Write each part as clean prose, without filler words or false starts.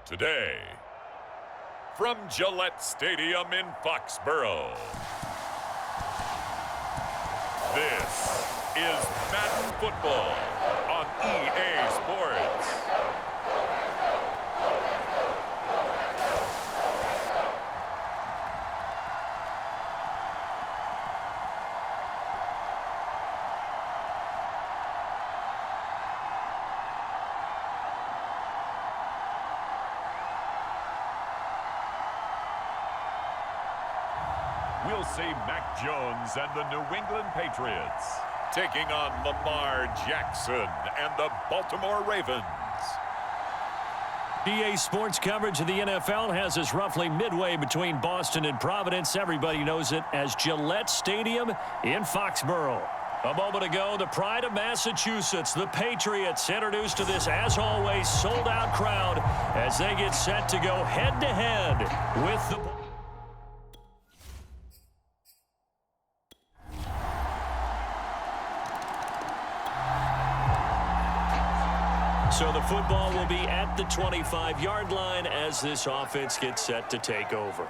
Today, from Gillette Stadium in Foxborough, this is Madden Football on EA Sports. We'll see Mac Jones and the New England Patriots taking on Lamar Jackson and the Baltimore Ravens. EA Sports coverage of the NFL has us roughly midway between Boston and Providence. Everybody knows it as Gillette Stadium in Foxborough. A moment ago, the pride of Massachusetts, the Patriots, introduced to this, as always, sold-out crowd as they get set to go head-to-head with the... So the football will be at the 25-yard line as this offense gets set to take over.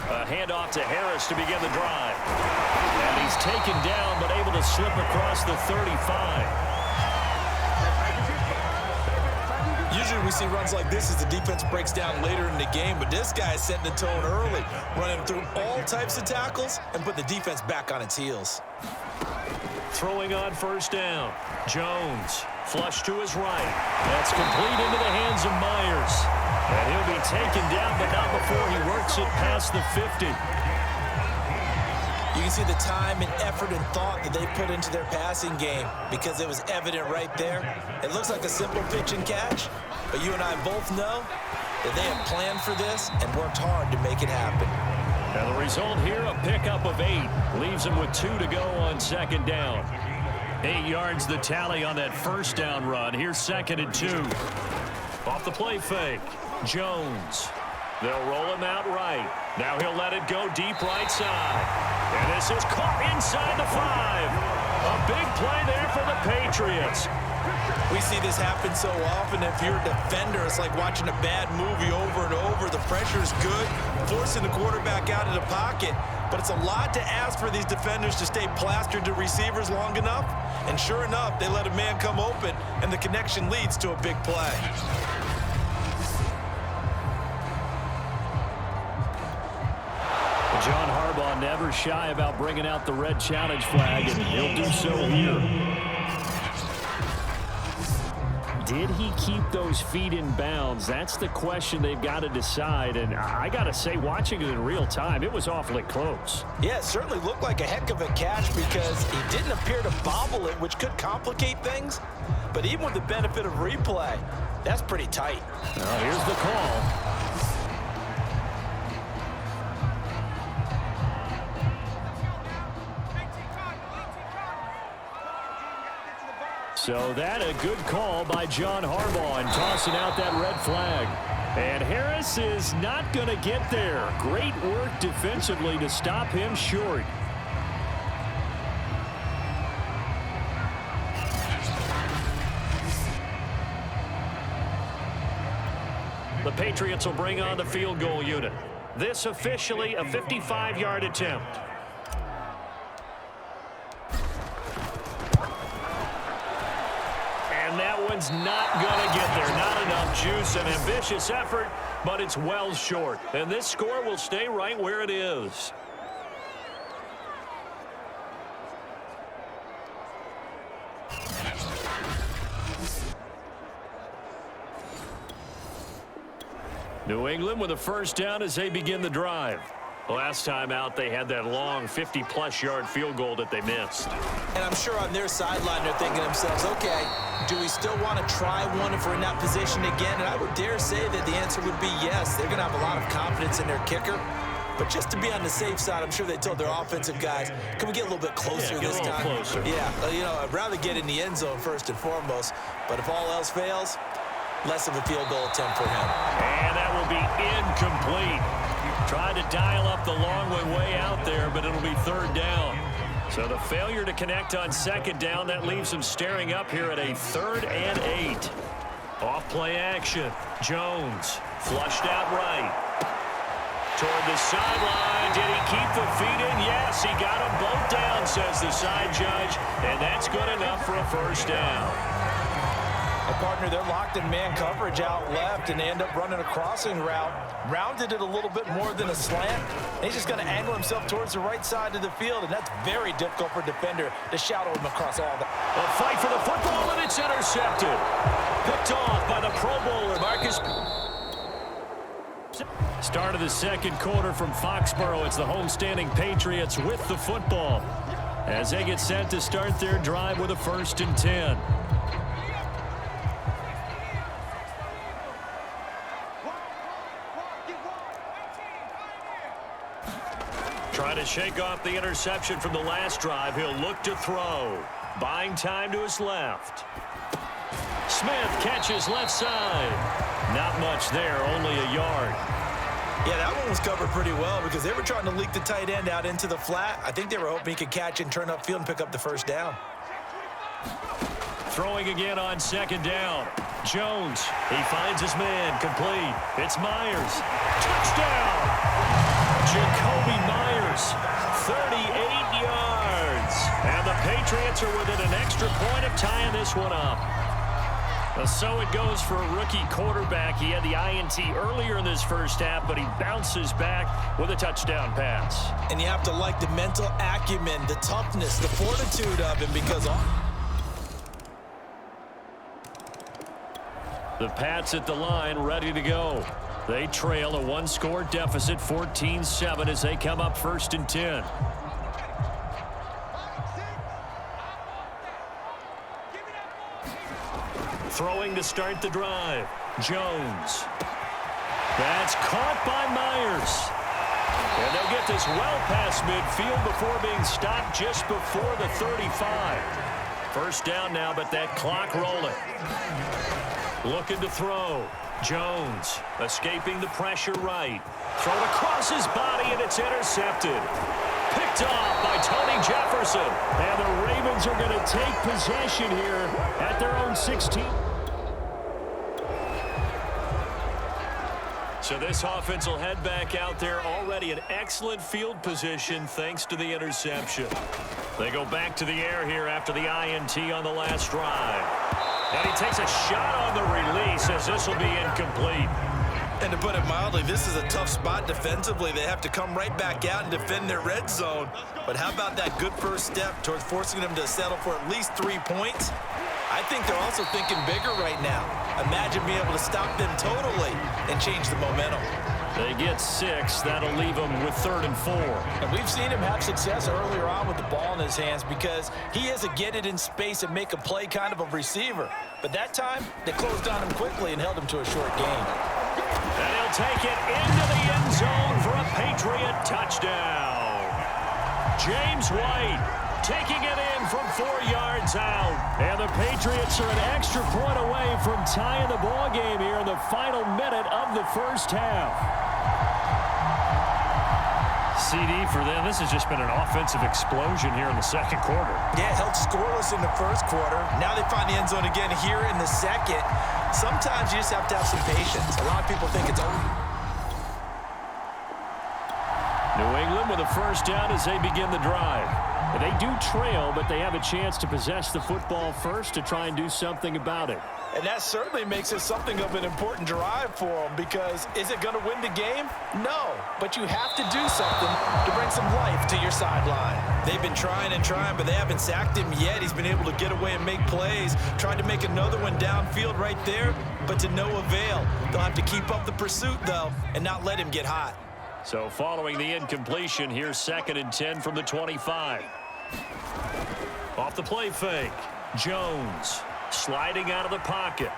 A handoff to Harris to begin the drive. And he's taken down but able to slip across the 35. Usually we see runs like this as the defense breaks down later in the game, but this guy is setting the tone early, running through all types of tackles and put the defense back on its heels. Throwing on first down. Jones, flush to his right. That's complete into the hands of Myers. And he'll be taken down, but not before he works it past the 50. You can see the time and effort and thought that they put into their passing game because it was evident right there. It looks like a simple pitch and catch, but you and I both know that they have planned for this and worked hard to make it happen. And the result here, a pickup of 8. Leaves him with 2 to go on second down. 8 yards the tally on that first down run. Here's 2nd and 2. Off the play fake. Jones. They'll roll him out right. Now he'll let it go deep right side. And this is caught inside the 5. A big play there for the Patriots. We see this happen so often. If you're a defender, it's like watching a bad movie over and over. The pressure is good, forcing the quarterback out of the pocket. But it's a lot to ask for these defenders to stay plastered to receivers long enough. And sure enough, they let a man come open, and the connection leads to a big play. John Harbaugh never shy about bringing out the red challenge flag, and he'll do so here. Did he keep those feet in bounds? That's the question they've got to decide. And I got to say, watching it in real time, it was awfully close. Yeah, it certainly looked like a heck of a catch because he didn't appear to bobble it, which could complicate things. But even with the benefit of replay, that's pretty tight. Well, here's the call. So that a good call by John Harbaugh and tossing out that red flag. And Harris is not going to get there. Great work defensively to stop him short. The Patriots will bring on the field goal unit. This officially a 55-yard attempt. And that one's not going to get there. Not enough juice. An ambitious effort, but it's well short. And this score will stay right where it is. New England with a first down as they begin the drive. Last time out, they had that long 50-plus yard field goal that they missed. And I'm sure on their sideline they're thinking to themselves, okay, do we still want to try one if we're in that position again? And I would dare say that the answer would be yes. They're going to have a lot of confidence in their kicker. But just to be on the safe side, I'm sure they told their offensive guys, can we get a little bit closer this time? Closer. Yeah, you know, I'd rather get in the end zone first and foremost. But if all else fails, less of a field goal attempt for him. And that will be incomplete. Tried to dial up the long way out there, but it'll be third down. So the failure to connect on second down, that leaves him staring up here at a 3rd and 8. Off play action. Jones flushed out right. Toward the sideline. Did he keep the feet in? Yes, he got them both down, says the side judge. And that's good enough for a first down. A partner, they're locked in man coverage out left, and they end up running a crossing route. Rounded it a little bit more than a slant. And he's just going to angle himself towards the right side of the field, and that's very difficult for a defender to shadow him across all the... A fight for the football, and it's intercepted. Picked off by the Pro Bowler, Marcus. Start of the second quarter from Foxborough. It's the homestanding Patriots with the football as they get set to start their drive with a 1st and 10. Trying to shake off the interception from the last drive. He'll look to throw. Buying time to his left. Smith catches left side. Not much there, only a yard. Yeah, that one was covered pretty well because they were trying to leak the tight end out into the flat. I think they were hoping he could catch and turn upfield and pick up the first down. Throwing again on second down. Jones, he finds his man, complete. It's Myers. Touchdown! Jacoby Myers, 38 yards. And the Patriots are within an extra point of tying this one up. So it goes for a rookie quarterback. He had the INT earlier in this first half, but he bounces back with a touchdown pass. And you have to like the mental acumen, the toughness, the fortitude of him because... The Pats at the line, ready to go. They trail a 1-score deficit, 14-7, as they come up 1st and 10. Throwing to start the drive. Jones. That's caught by Myers. And they'll get this well past midfield before being stopped just before the 35. First down now, but that clock rolling. Looking to throw. Jones escaping the pressure right. Thrown across his body, and it's intercepted. Picked off by Tony Jefferson. And the Ravens are going to take possession here at their own 16. So this offense will head back out there, already in excellent field position thanks to the interception. They go back to the air here after the INT on the last drive. And he takes a shot on the release as this will be incomplete. And to put it mildly, this is a tough spot defensively. They have to come right back out and defend their red zone. But how about that good first step towards forcing them to settle for at least 3 points? I think they're also thinking bigger right now. Imagine being able to stop them totally and change the momentum. They get 6. That'll leave them with 3rd and 4. And we've seen him have success earlier on with the ball in his hands because he is a get it in space and make a play kind of a receiver. But that time, they closed on him quickly and held him to a short gain. And he'll take it into the end zone for a Patriot touchdown. James White taking it in from 4 yards out. And the Patriots are an extra point away from tying the ball game here in the final minute of the first half. CD for them. This has just been an offensive explosion here in the second quarter. Yeah, held scoreless in the first quarter. Now they find the end zone again here in the second. Sometimes you just have to have some patience. A lot of people think it's over. New England with a first down as they begin the drive. They do trail, but they have a chance to possess the football first to try and do something about it. And that certainly makes it something of an important drive for them because is it going to win the game? No, but you have to do something to bring some life to your sideline. They've been trying and trying, but they haven't sacked him yet. He's been able to get away and make plays. Tried to make another one downfield right there, but to no avail. They'll have to keep up the pursuit, though, and not let him get hot. So following the incompletion, here's 2nd and 10 from the 25. Off the play fake. Jones sliding out of the pocket.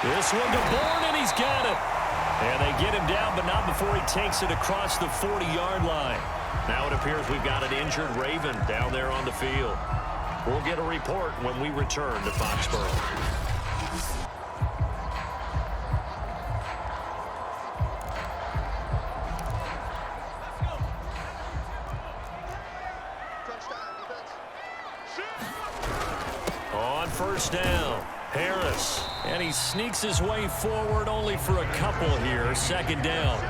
This one to Bourne, and he's got it. And they get him down, but not before he takes it across the 40-yard line. Now it appears we've got an injured Raven down there on the field. We'll get a report when we return to Foxborough. On first down, Harris. And he sneaks his way forward only for a couple here. 2nd down.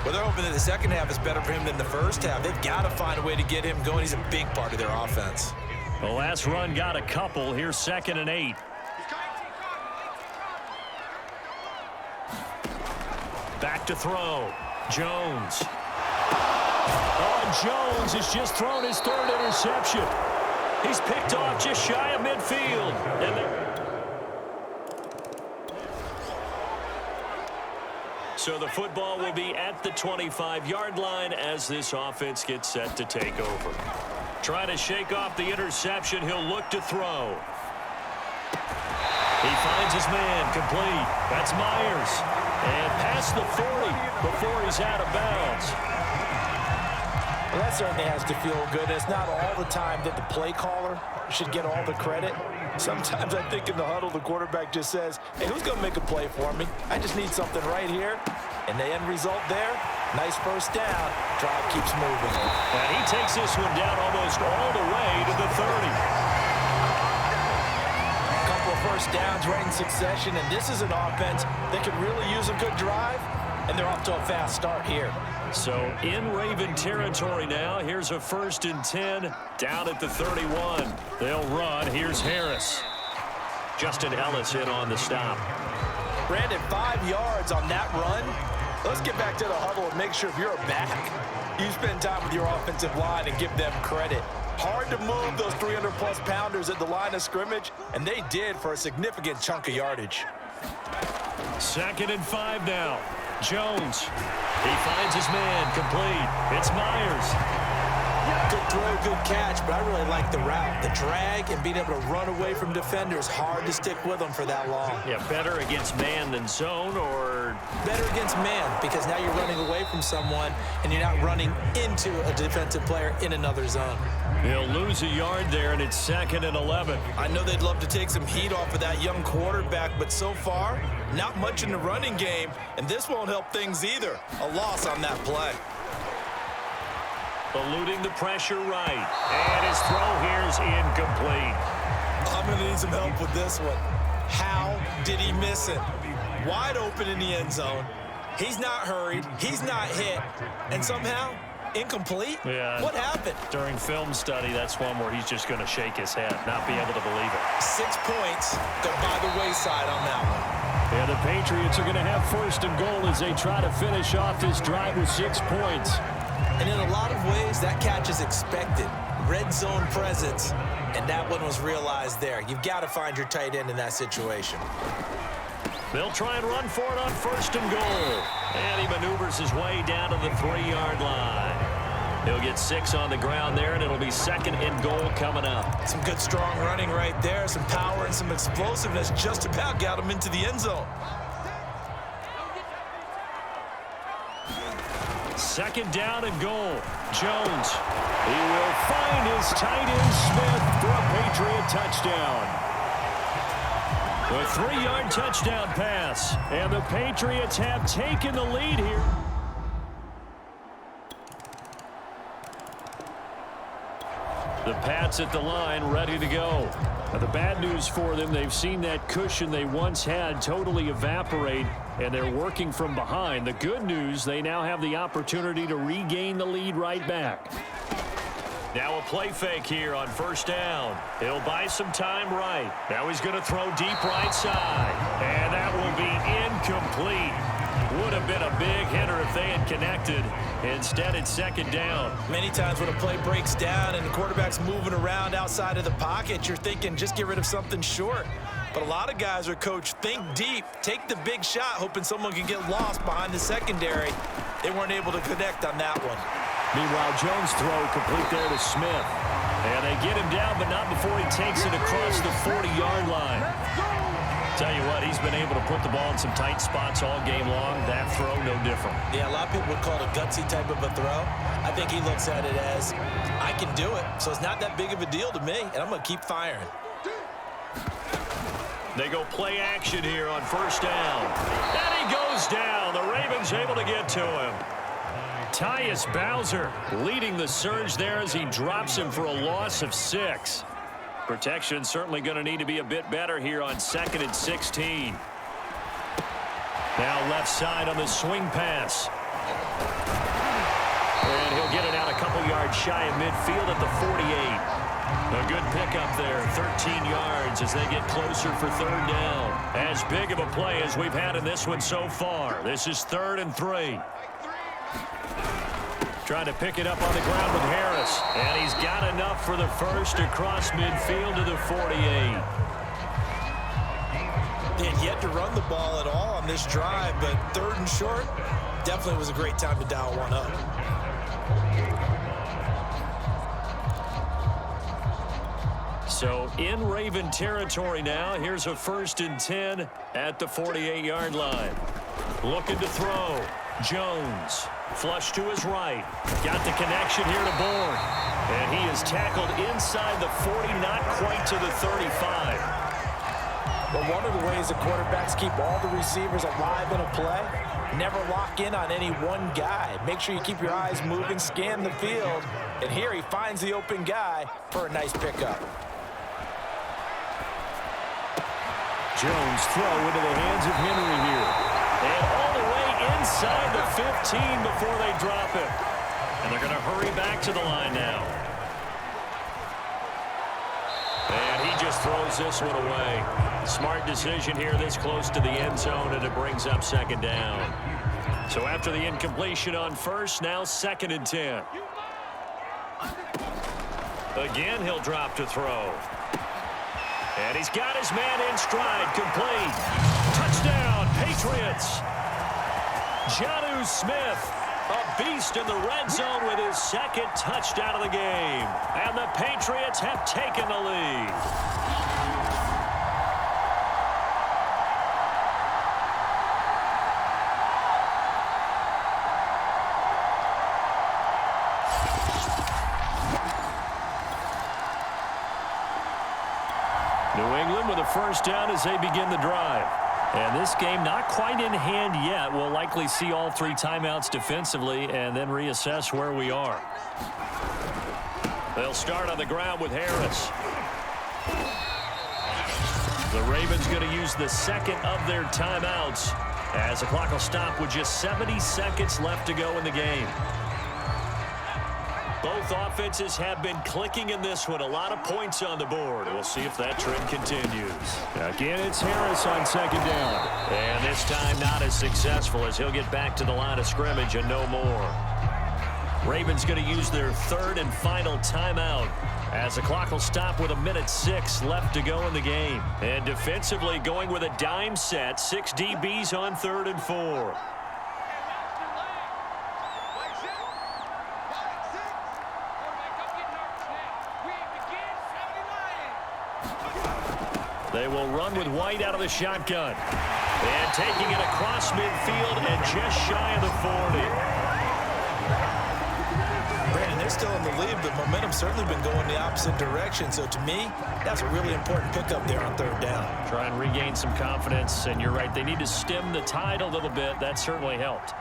Well, they're hoping that the second half is better for him than the first half. They've got to find a way to get him going. He's a big part of their offense. The last run got a couple. Here's 2nd and 8. Back to throw. Jones. Oh, Jones has just thrown his 3rd interception. He's picked off just shy of midfield. So the football will be at the 25-yard line as this offense gets set to take over. Trying to shake off the interception. He'll look to throw. He finds his man, complete. That's Myers. And past the 40 before he's out of bounds. Well, that certainly has to feel good. It's not all the time that the play caller should get all the credit. Sometimes I think in the huddle, the quarterback just says, hey, who's going to make a play for me? I just need something right here. And the end result there, nice first down. Drive keeps moving. And he takes this one down almost all the way to the 30. A couple of first downs right in succession, and this is an offense that could really use a good drive, and they're off to a fast start here. So in Raven territory now. Here's a 1st and 10 down at the 31. They'll run. Here's Harris. Justin Ellis in on the stop. Brandon, 5 yards on that run. Let's get back to the huddle and make sure if you're a back, you spend time with your offensive line and give them credit. Hard to move those 300-plus pounders at the line of scrimmage, and they did for a significant chunk of yardage. 2nd and 5 now. Jones. He finds his man, complete. It's Myers. Good throw, good catch, but I really like the route. The drag and being able to run away from defenders, hard to stick with them for that long. Yeah, better against man than zone, or? Better against man, because now you're running away from someone and you're not running into a defensive player in another zone. He'll lose a yard there, and it's 2nd and 11. I know they'd love to take some heat off of that young quarterback, but so far, not much in the running game, and this won't help things either. A loss on that play. Eluding the pressure right. And his throw here is incomplete. I'm going to need some help with this one. How did he miss it? Wide open in the end zone. He's not hurried. He's not hit. And somehow, incomplete? Yeah. What happened? During film study, that's one where he's just going to shake his head, not be able to believe it. 6 points go by the wayside on that one. Yeah, the Patriots are going to have 1st and goal as they try to finish off this drive with 6 points. And in a lot of ways, that catch is expected. Red zone presence, and that one was realized there. You've got to find your tight end in that situation. They'll try and run for it on 1st and goal. And he maneuvers his way down to the 3-yard line. He'll get 6 on the ground there, and it'll be 2nd and goal coming up. Some good, strong running right there. Some power and some explosiveness just about got him into the end zone. 2nd down and goal. Jones. He will find his tight end Smith for a Patriot touchdown. A 3-yard touchdown pass. And the Patriots have taken the lead here. The Pats at the line, ready to go. Now, the bad news for them, they've seen that cushion they once had totally evaporate, and they're working from behind. The good news, they now have the opportunity to regain the lead right back. Now a play fake here on 1st down. He'll buy some time right. Now he's going to throw deep right side. And that will be incomplete. Would have been a big hitter if they had connected. Instead, it's 2nd down. Many times when a play breaks down and the quarterback's moving around outside of the pocket, you're thinking just get rid of something short. But a lot of guys are coached, think deep, take the big shot, hoping someone can get lost behind the secondary. They weren't able to connect on that one. Meanwhile, Jones' throw complete there to Smith. And they get him down, but not before he takes it across the 40-yard line. Tell you what, he's been able to put the ball in some tight spots all game long. That throw, no different. Yeah, a lot of people would call it a gutsy type of a throw. I think he looks at it as, I can do it, so it's not that big of a deal to me, and I'm going to keep firing. They go play action here on first down. And he goes down. The Ravens able to get to him. Tyus Bowser leading the surge there as he drops him for a loss of 6. Protection certainly going to need to be a bit better here on 2nd and 16. Now left side on the swing pass. And he'll get it out a couple yards shy of midfield at the 48. A good pickup there, 13 yards as they get closer for 3rd down. As big of a play as we've had in this one so far. This is 3rd and 3. Trying to pick it up on the ground with Harris. And he's got enough for the first across midfield to the 48. They had yet to run the ball at all on this drive, but 3rd and short definitely was a great time to dial one up. So in Raven territory now. Here's a 1st and 10 at the 48-yard line. Looking to throw. Jones. Flush to his right. Got the connection here to Bourne. And he is tackled inside the 40, not quite to the 35. Well, one of the ways the quarterbacks keep all the receivers alive in a play, never lock in on any one guy. Make sure you keep your eyes moving, scan the field. And here he finds the open guy for a nice pickup. Jones throw into the hands of Henry here. And all the way inside the 15 before they drop it. And they're going to hurry back to the line now. And he just throws this one away. Smart decision here this close to the end zone, and it brings up 2nd down. So after the incompletion on first, now 2nd and 10. Again, he'll drop to throw. And he's got his man in stride, complete. Touchdown, Patriots. Jonnu Smith, a beast in the red zone with his 2nd touchdown of the game. And the Patriots have taken the lead. New England with a 1st down as they begin the drive. And this game not quite in hand yet. We'll likely see all 3 timeouts defensively and then reassess where we are. They'll start on the ground with Harris. The Ravens going to use the 2nd of their timeouts as the clock will stop with just 70 seconds left to go in the game. Both offenses have been clicking in this one. A lot of points on the board. We'll see if that trend continues. Again, it's Harris on 2nd down. And this time not as successful as he'll get back to the line of scrimmage and no more. Ravens going to use their 3rd and final timeout as the clock will stop with 1:06 left to go in the game. And defensively going with a dime set. 6 DBs on 3rd and 4. They will run with White out of the shotgun. And taking it across midfield and just shy of the 40. Brandon, they're still in the lead, but momentum's certainly been going the opposite direction. So to me, that's a really important pickup there on 3rd down. Try and regain some confidence, and you're right. They need to stem the tide a little bit. That certainly helped.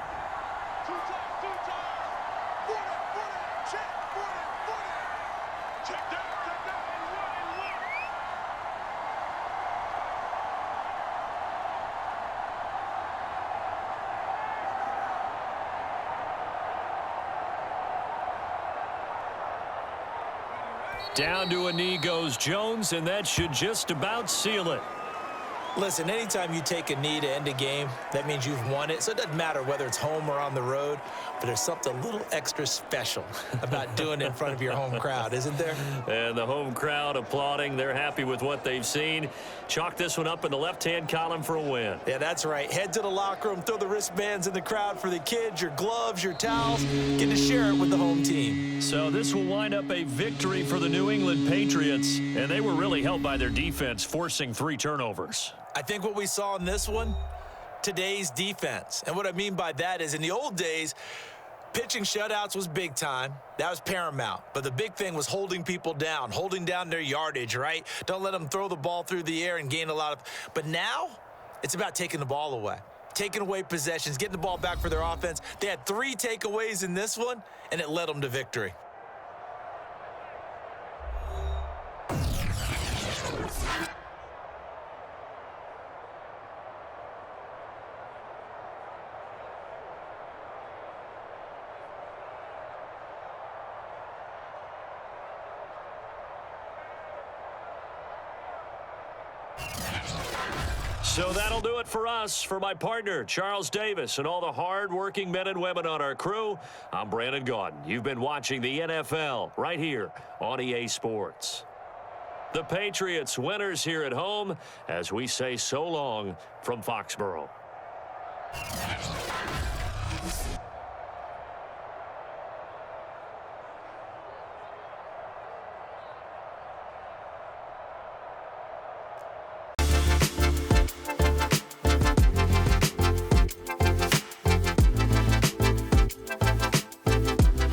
Down to a knee goes Jones, and that should just about seal it. Listen, anytime you take a knee to end a game, that means you've won it. So it doesn't matter whether it's home or on the road, but there's something a little extra special about doing it in front of your home crowd, isn't there? And the home crowd applauding. They're happy with what they've seen. Chalk this one up in the left-hand column for a win. Yeah, that's right. Head to the locker room, throw the wristbands in the crowd for the kids, your gloves, your towels. Get to share it with the home team. So this will wind up a victory for the New England Patriots, and they were really helped by their defense, forcing 3 turnovers. I think what we saw in this one, today's defense. And what I mean by that is in the old days, pitching shutouts was big time. That was paramount. But the big thing was holding people down, holding down their yardage, right? Don't let them throw the ball through the air and gain a lot of. But now it's about taking the ball away, taking away possessions, getting the ball back for their offense. They had 3 takeaways in this one, and it led them to victory. So that'll do it for us. For my partner, Charles Davis, and all the hard-working men and women on our crew, I'm Brandon Gaudin. You've been watching the NFL right here on EA Sports. The Patriots winners here at home as we say so long from Foxborough.